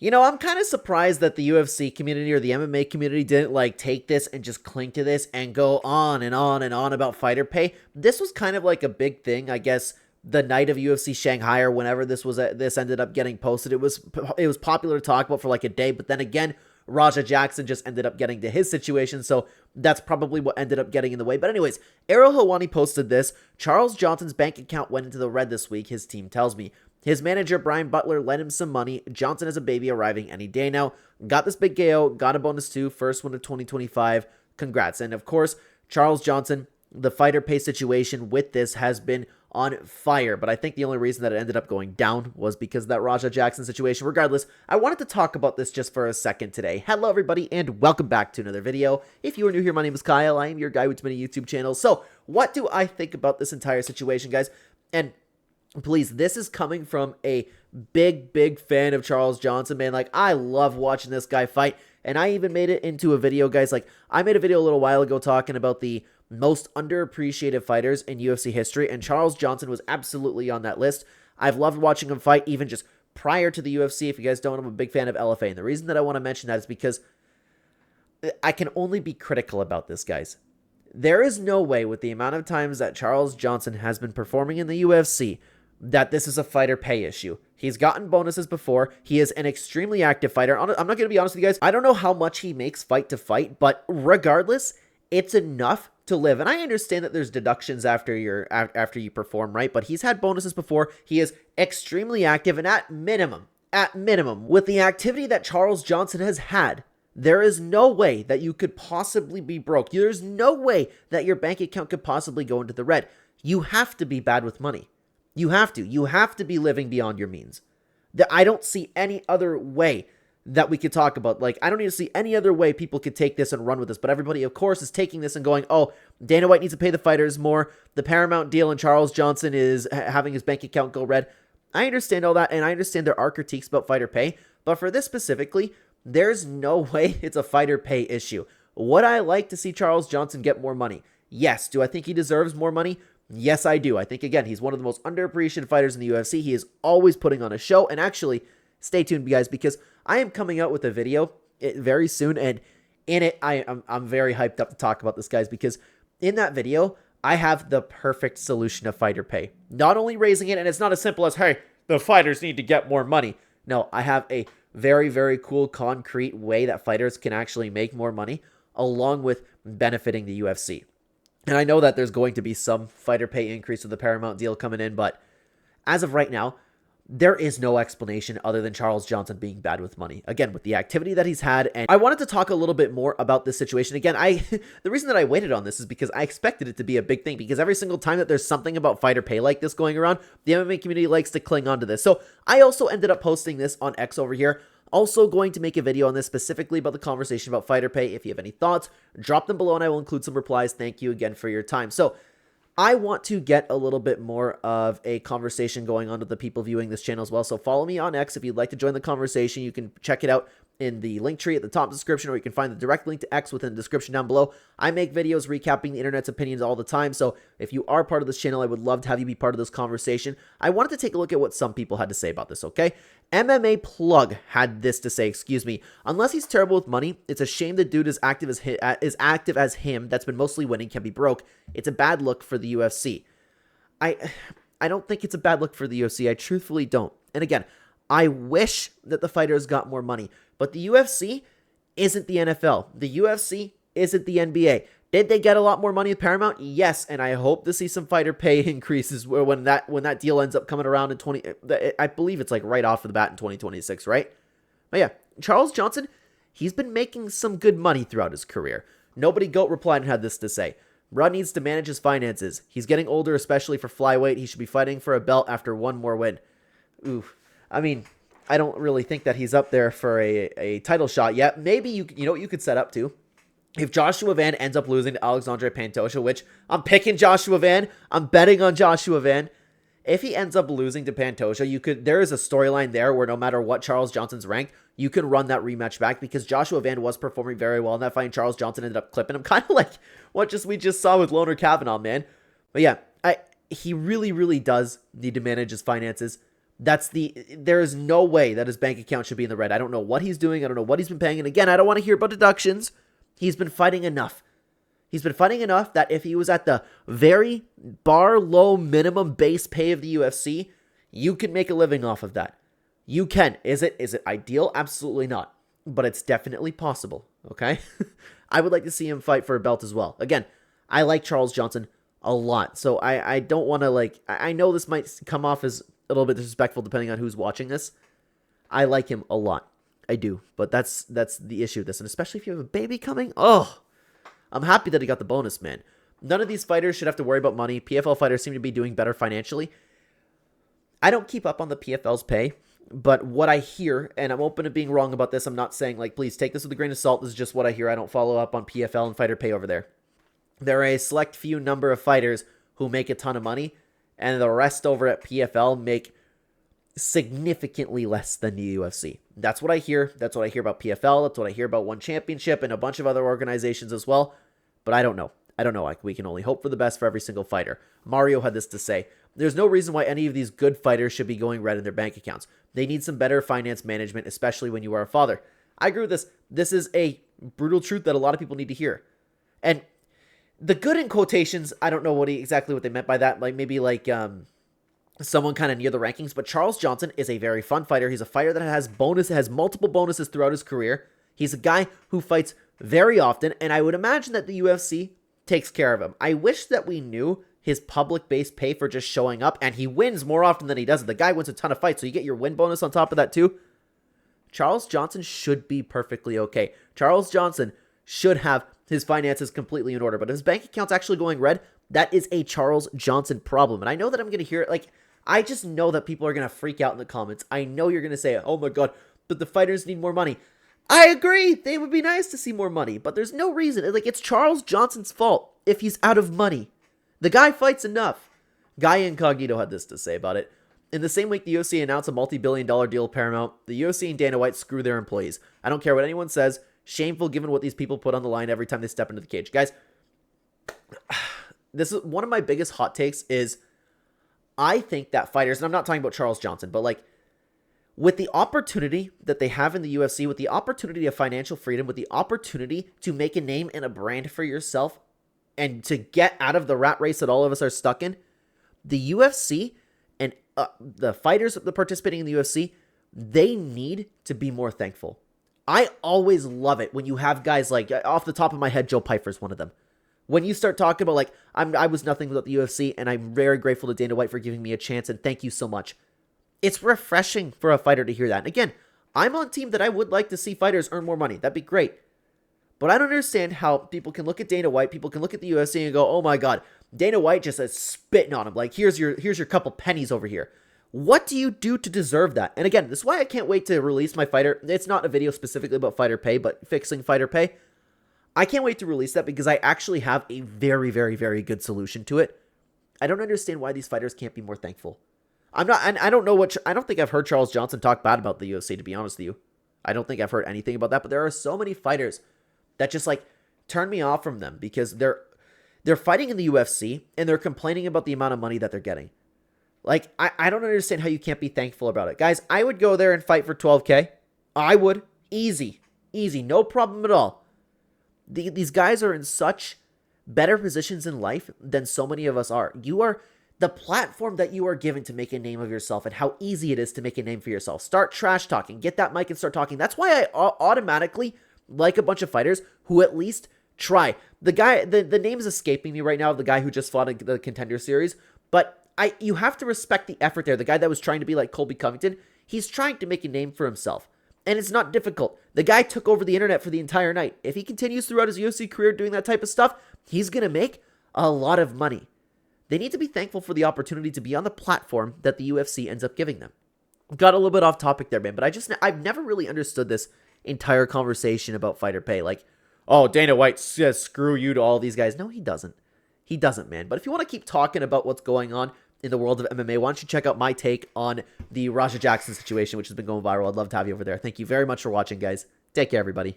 You know, I'm kind of surprised that the UFC community or the MMA community didn't take this and just cling to this and go on and on and on about fighter pay. This was kind of like a big thing, I guess, the night of UFC Shanghai or whenever this ended up getting posted. It was popular to talk about for like a day, but then again, Raja Jackson just ended up getting to his situation, so that's probably what ended up getting in the way. But anyways, Ariel Helwani posted this. Charles Johnson's bank account went into the red this week, his team tells me. His manager, Brian Butler, lent him some money. Johnson has a baby arriving any day now. Got this big KO, got a bonus too, first one of 2025. Congrats. And of course, Charles Johnson, the fighter pay situation with this has been on fire. But I think the only reason that it ended up going down was because of that Raja Jackson situation. Regardless, I wanted to talk about this just for a second today. Hello, everybody, and welcome back to another video. If you are new here, my name is Kyle. I am your guy with many YouTube channels. So what do I think about this entire situation, guys? And please, this is coming from a big fan of Charles Johnson, man. Like, I love watching this guy fight, and I even made it into a video, guys. Like, I made a video a little while ago talking about the most underappreciated fighters in UFC history, and Charles Johnson was absolutely on that list. I've loved watching him fight, even just prior to the UFC. If you guys don't know, I'm a big fan of LFA, and the reason that I want to mention that is because I can only be critical about this, guys. There is no way, with the amount of times that Charles Johnson has been performing in the UFC, that this is a fighter pay issue. He's gotten bonuses before. He is an extremely active fighter. I'm not going to be honest with you guys. I don't know how much he makes fight to fight, but regardless, it's enough to live. And I understand that there's deductions after you perform, right? But he's had bonuses before. He is extremely active, and at minimum, with the activity that Charles Johnson has had, there is no way that you could possibly be broke. There's no way that your bank account could possibly go into the red. You have to be bad with money. You have to. You have to be living beyond your means. I don't see any other way that we could talk about. Like, I don't even see any other way people could take this and run with this. But everybody, of course, is taking this and going, oh, Dana White needs to pay the fighters more. The Paramount deal and Charles Johnson is having his bank account go red. I understand all that, and I understand there are critiques about fighter pay. But for this specifically, there's no way it's a fighter pay issue. Would I like to see Charles Johnson get more money? Yes. Do I think he deserves more money? Yes, I do. I think, again, he's one of the most underappreciated fighters in the UFC. He is always putting on a show. And actually, stay tuned, guys, because I am coming out with a video very soon. And in it, I'm very hyped up to talk about this, guys, because in that video, I have the perfect solution to fighter pay. Not only raising it, and it's not as simple as, hey, the fighters need to get more money. No, I have a very cool, concrete way that fighters can actually make more money, along with benefiting the UFC. And I know that there's going to be some fighter pay increase with the Paramount deal coming in, but as of right now, there is no explanation other than Charles Johnson being bad with money. Again, with the activity that he's had, and I wanted to talk a little bit more about this situation. Again, the reason that I waited on this is because I expected it to be a big thing, because every single time that there's something about fighter pay like this going around, the MMA community likes to cling on to this. So I also ended up posting this on X over here. Also going to make a video on this specifically about the conversation about fighter pay. If you have any thoughts, drop them below and I will include some replies. Thank you again for your time. So I want to get a little bit more of a conversation going on with the people viewing this channel as well. So follow me on X if you'd like to join the conversation. You can check it out in the link tree at the top description, or you can find the direct link to X within the description down below. I make videos recapping the internet's opinions all the time, so if you are part of this channel, I would love to have you be part of this conversation. I wanted to take a look at what some people had to say about this, okay? MMA Plug had this to say, unless he's terrible with money, it's a shame the dude as active as him, that's been mostly winning, can be broke. It's a bad look for the UFC. I don't think it's a bad look for the UFC. I truthfully don't. And again, I wish that the fighters got more money, but the UFC isn't the NFL. The UFC isn't the NBA. Did they get a lot more money with Paramount? Yes, and I hope to see some fighter pay increases when that deal ends up coming around in I believe it's like right off of the bat in 2026, right? But yeah, Charles Johnson, he's been making some good money throughout his career. Nobody Goat replied and had this to say. Rudd needs to manage his finances. He's getting older, especially for flyweight. He should be fighting for a belt after one more win. Oof. I mean, I don't really think that he's up there for a title shot yet. Maybe you know what you could set up to? If Joshua Van ends up losing to Alexandre Pantoja, which I'm picking Joshua Van, I'm betting on Joshua Van. If he ends up losing to Pantoja, there is a storyline there where no matter what Charles Johnson's ranked, you can run that rematch back, because Joshua Van was performing very well in that fight, and Charles Johnson ended up clipping him, kind of like what we just saw with Loner Kavanaugh, man. But yeah, he really does need to manage his finances. There is no way that his bank account should be in the red. I don't know what he's doing. I don't know what he's been paying. And again, I don't want to hear about deductions. He's been fighting enough. He's been fighting enough that if he was at the very bar low minimum base pay of the UFC, you can make a living off of that. You can. Is it ideal? Absolutely not. But it's definitely possible, okay? I would like to see him fight for a belt as well. Again, I like Charles Johnson a lot. So I don't want to I know this might come off as a little bit disrespectful depending on who's watching this. I like him a lot. I do. But that's the issue with this. And especially if you have a baby coming. Oh, I'm happy that he got the bonus, man. None of these fighters should have to worry about money. PFL fighters seem to be doing better financially. I don't keep up on the PFL's pay, but what I hear, and I'm open to being wrong about this, I'm not saying, please take this with a grain of salt. This is just what I hear. I don't follow up on PFL and fighter pay over there. There are a select few number of fighters who make a ton of money, and the rest over at PFL make significantly less than the UFC. That's what I hear. That's what I hear about PFL. That's what I hear about One Championship and a bunch of other organizations as well. But I don't know. We can only hope for the best for every single fighter. Mario had this to say. There's no reason why any of these good fighters should be going red in their bank accounts. They need some better finance management, especially when you are a father. I agree with this. This is a brutal truth that a lot of people need to hear. And the good in quotations, I don't know exactly what they meant by that. Maybe someone kind of near the rankings. But Charles Johnson is a very fun fighter. He's a fighter that has multiple bonuses throughout his career. He's a guy who fights very often. And I would imagine that the UFC takes care of him. I wish that we knew his public-based pay for just showing up, and he wins more often than he doesn't. The guy wins a ton of fights, so you get your win bonus on top of that too. Charles Johnson should be perfectly okay. Charles Johnson should have his finances completely in order, but if his bank account's actually going red, that is a Charles Johnson problem. And I know that I'm going to hear it, I just know that people are going to freak out in the comments. I know you're going to say, oh my god, but the fighters need more money. I agree, they would be nice to see more money, but there's no reason. It's Charles Johnson's fault if he's out of money. The guy fights enough. Guy Incognito had this to say about it. In the same week the UFC announced a multi-billion-dollar deal with Paramount, the UFC and Dana White screw their employees. I don't care what anyone says. Shameful given what these people put on the line every time they step into the cage. Guys, this is one of my biggest hot takes is I think that fighters, and I'm not talking about Charles Johnson, but with the opportunity that they have in the UFC, with the opportunity of financial freedom, with the opportunity to make a name and a brand for yourself, and to get out of the rat race that all of us are stuck in, the UFC and the fighters that are participating in the UFC, they need to be more thankful. I always love it when you have guys off the top of my head, Joe Pyfer's one of them. When you start talking about I was nothing without the UFC, and I'm very grateful to Dana White for giving me a chance, and thank you so much. It's refreshing for a fighter to hear that. And again, I'm on team that I would like to see fighters earn more money. That'd be great. But I don't understand how people can look at Dana White, people can look at the UFC and go, oh my god, Dana White just is spitting on him. Here's your couple pennies over here. What do you do to deserve that? And again, this is why I can't wait to release my fighter. It's not a video specifically about fighter pay, but fixing fighter pay. I can't wait to release that because I actually have a very, very, very good solution to it. I don't understand why these fighters can't be more thankful. I don't think I've heard Charles Johnson talk bad about the UFC, to be honest with you. I don't think I've heard anything about that, but there are so many fighters that just turn me off from them because they're fighting in the UFC and they're complaining about the amount of money that they're getting. I don't understand how you can't be thankful about it. Guys, I would go there and fight for $12K. I would. Easy. No problem at all. These guys are in such better positions in life than so many of us are. You are the platform that you are given to make a name of yourself and how easy it is to make a name for yourself. Start trash talking. Get that mic and start talking. That's why I automatically like a bunch of fighters who at least try. The guy, the name is escaping me right now, the guy who just fought in the Contender Series, but you have to respect the effort there. The guy that was trying to be like Colby Covington, he's trying to make a name for himself. And it's not difficult. The guy took over the internet for the entire night. If he continues throughout his UFC career doing that type of stuff, he's going to make a lot of money. They need to be thankful for the opportunity to be on the platform that the UFC ends up giving them. Got a little bit off topic there, man, but I've never really understood this entire conversation about fighter pay. Oh, Dana White says screw you to all these guys. No, he doesn't. He doesn't, man. But if you want to keep talking about what's going on in the world of MMA, why don't you check out my take on the Raja Jackson situation, which has been going viral. I'd love to have you over there. Thank you very much for watching, guys. Take care, everybody.